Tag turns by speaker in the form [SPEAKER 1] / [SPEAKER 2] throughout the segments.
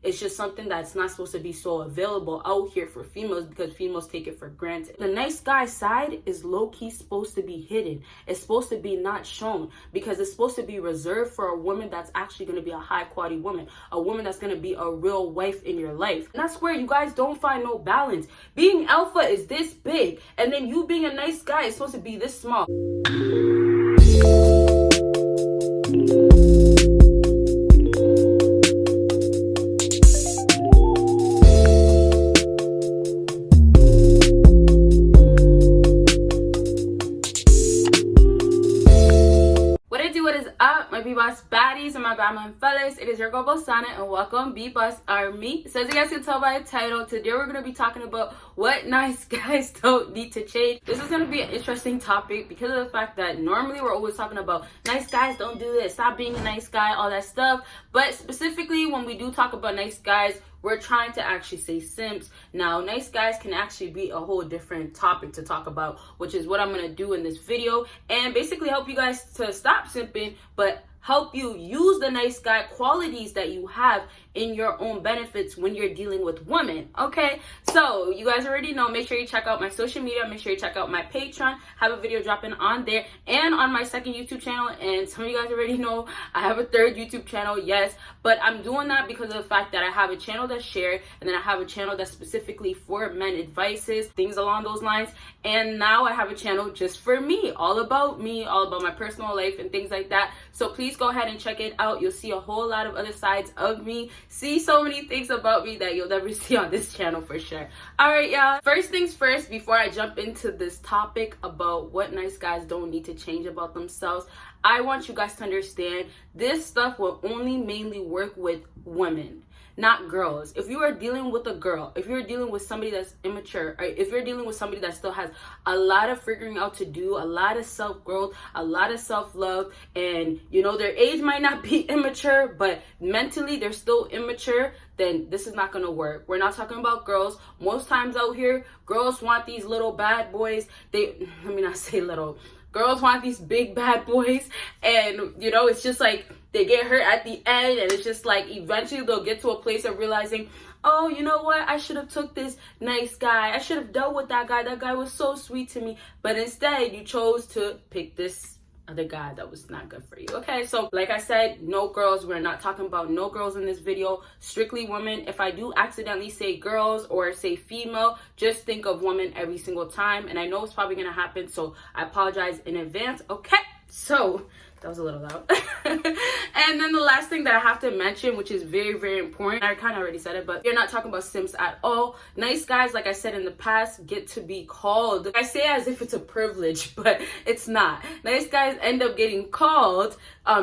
[SPEAKER 1] It's just something that's not supposed to be so available out here for females because females take it for granted. The nice guy side is low-key supposed to be hidden. It's supposed to be not shown because it's supposed to be reserved for a woman that's actually going to be a high-quality woman, a woman that's going to be a real wife in your life. And that's where you guys don't find no balance. Being alpha is this big, and then you being a nice guy is supposed to be this small. My BBossBaddies and my Batman fellas, it is your girl Bosana and welcome BBossArmy. So as you guys can tell by the title, today we're going to be talking about what nice guys don't need to change. This is going to be an interesting topic because of the fact that normally we're always talking about nice guys don't do this, stop being a nice guy, all that stuff. But specifically when we do talk about nice guys, we're trying to actually say simps. Now, nice guys can actually be a whole different topic to talk about, which is what I'm going to do in this video and basically help you guys to stop simping, but help you use the nice guy qualities that you have in your own benefits when you're dealing with women. Okay, so you guys already know, make sure you check out my social media, make sure you check out my Patreon, have a video dropping on there and on my second YouTube channel. And some of you guys already know I have a third YouTube channel, yes, but I'm doing that because of the fact that I have a channel that's shared and then I have a channel that's specifically for men advices, things along those lines. And now I have a channel just for me, all about my personal life and things like that. So please go ahead and check it out. You'll see a whole lot of other sides of me, see so many things about me that you'll never see on this channel for sure. All right, y'all, first things first, before I jump into this topic about what nice guys don't need to change about themselves, I want you guys to understand this stuff will only mainly work with women, not girls. If you are dealing with a girl, if you're dealing with somebody that's immature, or if you're dealing with somebody that still has a lot of figuring out to do, a lot of self-growth, a lot of self-love, and you know their age might not be immature, but mentally they're still immature, then this is not gonna work. We're not talking about girls. Most times out here, girls want these little bad boys. Let me not say little. Girls want these big bad boys, and you know, it's just like they get hurt at the end, and it's just like eventually they'll get to a place of realizing, oh, you know what, I should have took this nice guy, I should have dealt with that guy was so sweet to me, but instead you chose to pick this other guy that was not good for you. Okay, so like I said, no girls. We're not talking about no girls in this video, strictly women. If I do accidentally say girls or say female, just think of women every single time, and I know it's probably gonna happen, so I apologize in advance. Okay, so that was a little loud. And then the last thing that I have to mention, which is very, very important, I kind of already said it, but you're not talking about simps at all. Nice guys, like I said in the past, get to be called. I say as if it's a privilege, but it's not. Nice guys end up getting called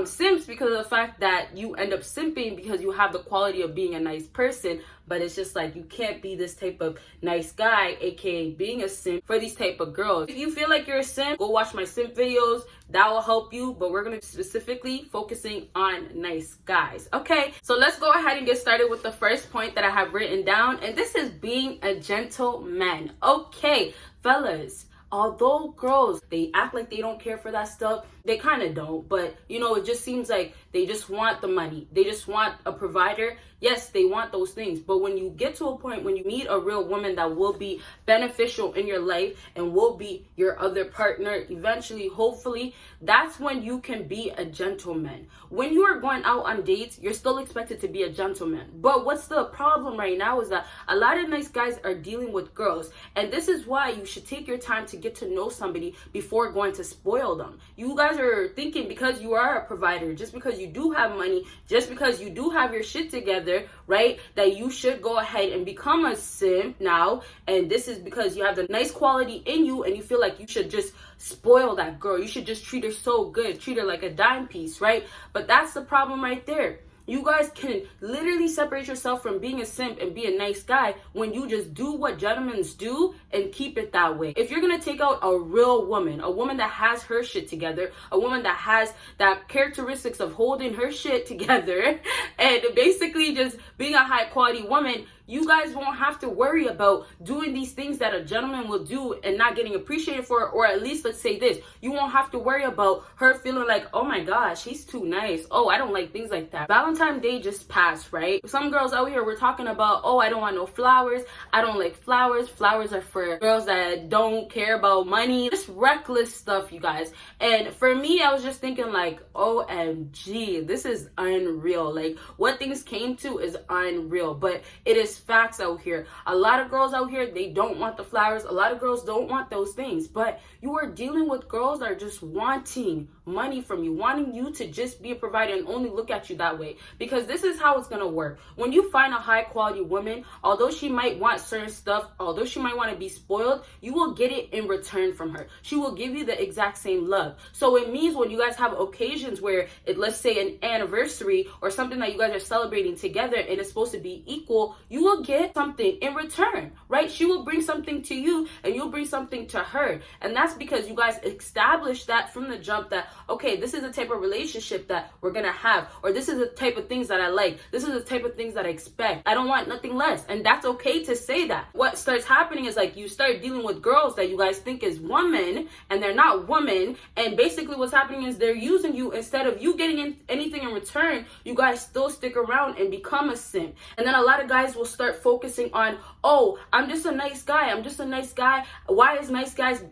[SPEAKER 1] simps because of the fact that you end up simping because you have the quality of being a nice person, but it's just like you can't be this type of nice guy, aka being a simp for these type of girls. If you feel like you're a simp, go watch my simp videos. That will help you, but we're going to be specifically focusing on nice guys. Okay, so let's go ahead and get started with the first point that I have written down, and this is being a gentleman. Okay, fellas, although girls, they act like they don't care for that stuff, they kind of don't, but you know, it just seems like they just want the money, they just want a provider. Yes, they want those things, but when you get to a point when you meet a real woman that will be beneficial in your life and will be your other partner eventually, hopefully, that's when you can be a gentleman. When you are going out on dates, you're still expected to be a gentleman. But what's the problem right now is that a lot of nice guys are dealing with girls, and this is why you should take your time to get to know somebody before going to spoil them. You guys are thinking because you are a provider, just because you do have money, just because you do have your shit together, right, that you should go ahead and become a simp now. And this is because you have the nice quality in you and you feel like you should just spoil that girl. You should just treat her so good, treat her like a dime piece, right? But that's the problem right there. You guys can literally separate yourself from being a simp and be a nice guy when you just do what gentlemen do and keep it that way. If you're gonna take out a real woman, a woman that has her shit together, a woman that has that characteristics of holding her shit together and basically just being a high quality woman, you guys won't have to worry about doing these things that a gentleman will do and not getting appreciated for it. Or at least, let's say this, you won't have to worry about her feeling like, oh my gosh, he's too nice. Oh, I don't like things like that. Valentine's Day just passed, right? Some girls out here were talking about, oh, I don't want no flowers. I don't like flowers. Flowers are for girls that don't care about money. Just reckless stuff, you guys. And for me, I was just thinking like, OMG, this is unreal. Like, what things came to is unreal. But it is facts out here. A lot of girls out here, they don't want the flowers. A lot of girls don't want those things. But you are dealing with girls that are just wanting money from you, wanting you to just be a provider and only look at you that way. Because this is how it's gonna work. When you find a high quality woman, although she might want certain stuff, although she might want to be spoiled, you will get it in return from her. She will give you the exact same love. So it means when you guys have occasions where let's say an anniversary or something that you guys are celebrating together and it's supposed to be equal, you will get something in return, right? She will bring something to you and you'll bring something to her. And that's because you guys established that from the jump that, okay, this is the type of relationship that we're gonna have, or this is the type of things that I like, this is the type of things that I expect. I don't want nothing less. And that's okay to say that. What starts happening is like you start dealing with girls that you guys think is women and they're not women, and basically what's happening is they're using you. Instead of you getting anything in return, you guys still stick around and become a simp. And then a lot of guys will start focusing on, oh, I'm just a nice guy, I'm just a nice guy. Why is nice guys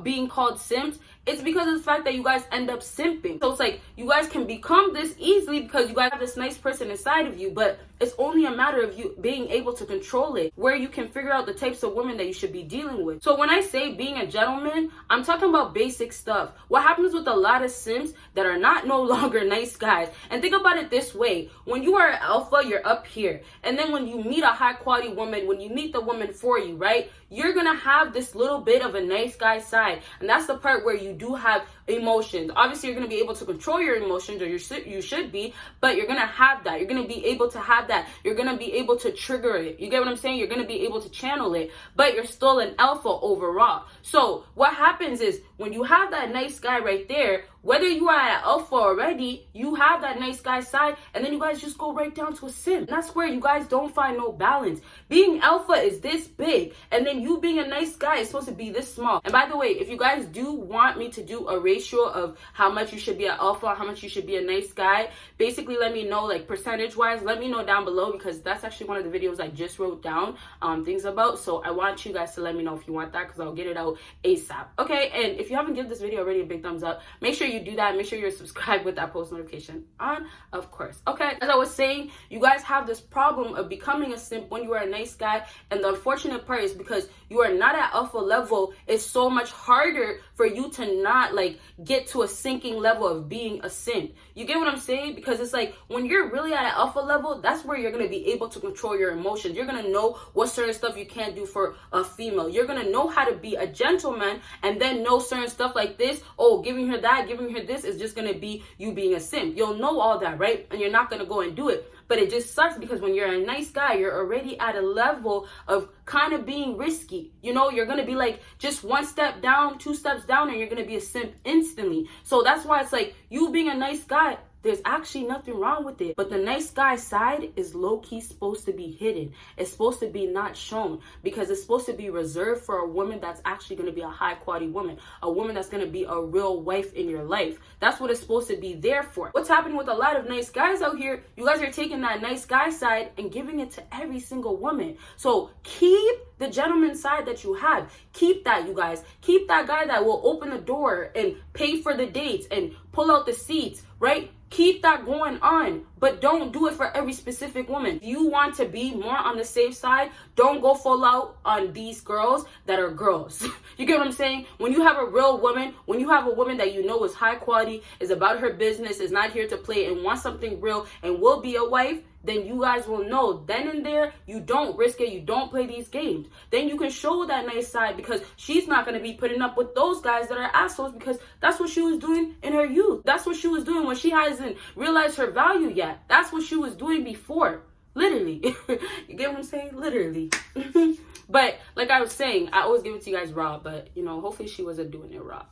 [SPEAKER 1] being called simps? It's because of the fact that you guys end up simping. So it's like you guys can become this easily because you guys have this nice person inside of you, but it's only a matter of you being able to control it, where you can figure out the types of women that you should be dealing with. So when I say being a gentleman, I'm talking about basic stuff. What happens with a lot of simps that are no longer nice guys, and think about it this way, when you are an alpha, you're up here, and then when you meet a high quality woman, when you meet the woman for you, right, you're gonna have this little bit of a nice guy side, and that's the part where you do have emotions. Obviously, you're going to be able to control your emotions, or you should be, but you're going to have that. You're going to be able to have that. You're going to be able to trigger it. You get what I'm saying? You're going to be able to channel it, but you're still an alpha overall. So what happens is when you have that nice guy right there, whether you are an alpha already, you have that nice guy side, and then you guys just go right down to a simp. And that's where you guys don't find no balance. Being alpha is this big, and then you being a nice guy is supposed to be this small. And by the way, if you guys do want me to do a ratio of how much you should be an alpha, how much you should be a nice guy, basically let me know, like percentage wise, let me know down below, because that's actually one of the videos I just wrote down things about. So I want you guys to let me know if you want that, because I'll get it out ASAP. Okay, and if you haven't given this video already a big thumbs up, make sure you do that. Make sure you're subscribed with that post notification on, of course. Okay, as I was saying, you guys have this problem of becoming a simp when you are a nice guy, and the unfortunate part is because you are not at alpha level, it's so much harder for you to not like get to a sinking level of being a simp. You get what I'm saying? Because it's like when you're really at an alpha level, that's where you're gonna be able to control your emotions. You're gonna know what certain stuff you can't do for a female. You're gonna know how to be a gentleman, and then know certain stuff like this. Oh, giving her that, giving her this is just gonna be you being a simp. You'll know all that, right? And you're not gonna go and do it. But it just sucks because when you're a nice guy, you're already at a level of kind of being risky. You know, you're going to be like just one step down, 2 steps down, and you're going to be a simp instantly. So that's why it's like you being a nice guy, there's actually nothing wrong with it. But the nice guy side is low-key supposed to be hidden. It's supposed to be not shown, because it's supposed to be reserved for a woman that's actually going to be a high-quality woman. A woman that's going to be a real wife in your life. That's what it's supposed to be there for. What's happening with a lot of nice guys out here, you guys are taking that nice guy side and giving it to every single woman. So keep the gentleman side that you have. Keep that, you guys. Keep that guy that will open the door and pay for the dates and pull out the seats, right? Keep that going on, but don't do it for every specific woman. If you want to be more on the safe side, don't go full out on these girls that are girls. You get what I'm saying? When you have a real woman, when you have a woman that you know is high quality, is about her business, is not here to play, and wants something real, and will be a wife, then you guys will know then and there you don't risk it, you don't play these games. Then you can show that nice side, because she's not going to be putting up with those guys that are assholes, because that's what she was doing in her youth. That's what she was doing when she hasn't realized her value yet. That's what she was doing before. Literally. You get what I'm saying? Literally. But like I was saying, I always give it to you guys raw, but you know, hopefully she wasn't doing it raw.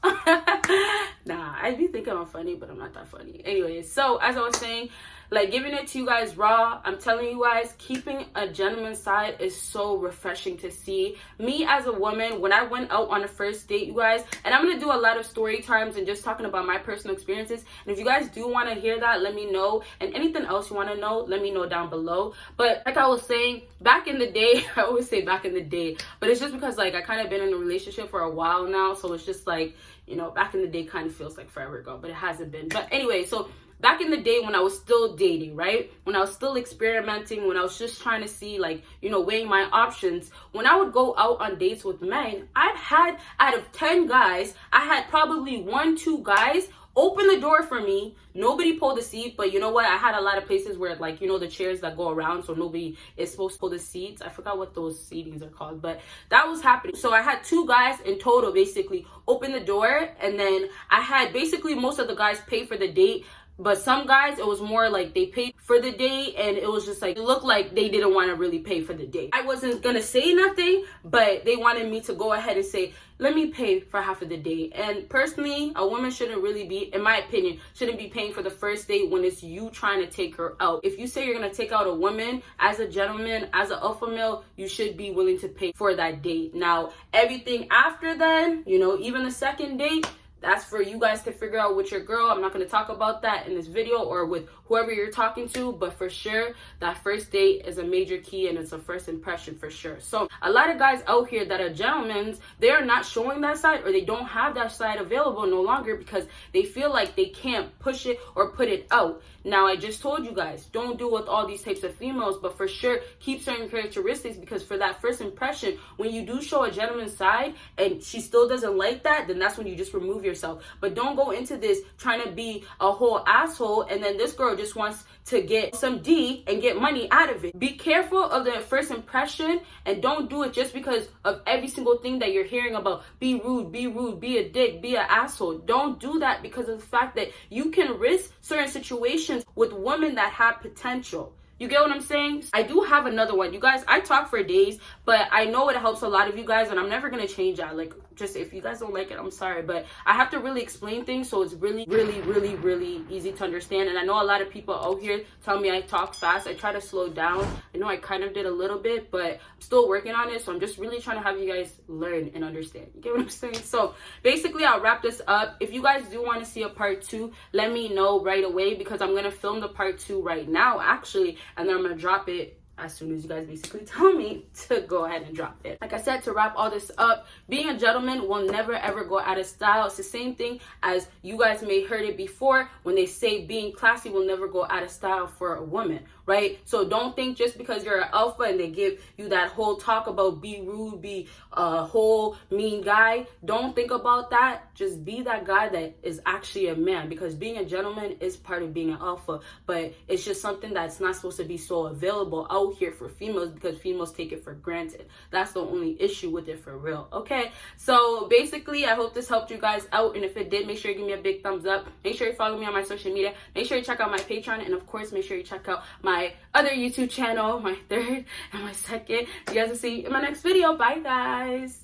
[SPEAKER 1] Nah, I be thinking I'm funny, but I'm not that funny. Anyways, so as I was saying, like giving it to you guys raw. I'm telling you guys, keeping a gentleman's side is so refreshing to see. Me as a woman, when I went out on a first date, you guys, and I'm gonna do a lot of story times and just talking about my personal experiences, and if you guys do want to hear that, let me know, and anything else you want to know, let me know down below. But like I was saying, back in the day, I always say back in the day, but it's just because like I kind of been in a relationship for a while now, so it's just like, you know, back in the day kind of feels like forever ago, but it hasn't been. But anyway, so back in the day when I was still dating, right? When I was still experimenting, when I was just trying to see, like, you know, weighing my options, when I would go out on dates with men, I've had, out of 10 guys, I had probably 1-2 guys open the door for me. Nobody pulled the seat, but you know what? I had a lot of places where, like, you know, the chairs that go around, so nobody is supposed to pull the seats. I forgot what those seatings are called, but that was happening. So I had 2 guys in total basically open the door, and then I had basically most of the guys pay for the date. But some guys, it was more like they paid for the date, and it was just like, it looked like they didn't want to really pay for the date. I wasn't gonna say nothing, but they wanted me to go ahead and say, let me pay for half of the date. And personally, a woman shouldn't really be, in my opinion, shouldn't be paying for the first date when it's you trying to take her out. If you say you're gonna take out a woman, as a gentleman, as an alpha male, you should be willing to pay for that date. Now, everything after then, you know, even the second date, that's for you guys to figure out with your girl. I'm not going to talk about that in this video or with whoever you're talking to, but for sure, that first date is a major key, and it's a first impression for sure. So a lot of guys out here that are gentlemen, they are not showing that side, or they don't have that side available no longer because they feel like they can't push it or put it out. Now, I just told you guys, don't do with all these types of females, but for sure, keep certain characteristics, because for that first impression, when you do show a gentleman's side and she still doesn't like that, then that's when you just remove yourself. But don't go into this trying to be a whole asshole, and then this girl just wants to get some D and get money out of it. Be careful of the first impression, and don't do it just because of every single thing that you're hearing about. Be rude, be a dick, be an asshole. Don't do that because of the fact that you can risk certain situations with women that have potential. You get what I'm saying? I do have another one. You guys, I talk for days, but I know it helps a lot of you guys, and I'm never going to change that. Like, just if you guys don't like it, I'm sorry, but I have to really explain things, so it's really easy to understand. And I know a lot of people out here tell me I talk fast. I try to slow down. I know I kind of did a little bit, but I'm still working on it, so I'm just really trying to have you guys learn and understand. You get what I'm saying? So basically, I'll wrap this up. If you guys do want to see a part 2, let me know right away, because I'm going to film the part 2 right now, actually, and then I'm going to drop it as soon as you guys basically tell me to go ahead and drop it. Like I said, to wrap all this up, being a gentleman will never ever go out of style. It's the same thing as you guys may heard it before when they say being classy will never go out of style for a woman, right? So don't think just because you're an alpha and they give you that whole talk about be rude, be a whole mean guy, don't think about that. Just be that guy that is actually a man, because being a gentleman is part of being an alpha, but it's just something that's not supposed to be so available out here for females, because females take it for granted. That's the only issue with it for real. Okay, so basically, I hope this helped you guys out, and if it did, make sure you give me a big thumbs up. Make sure you follow me on my social media. Make sure you check out my Patreon, and of course, make sure you check out my other YouTube channel, my third and my second. You guys will see in my next video. Bye, guys.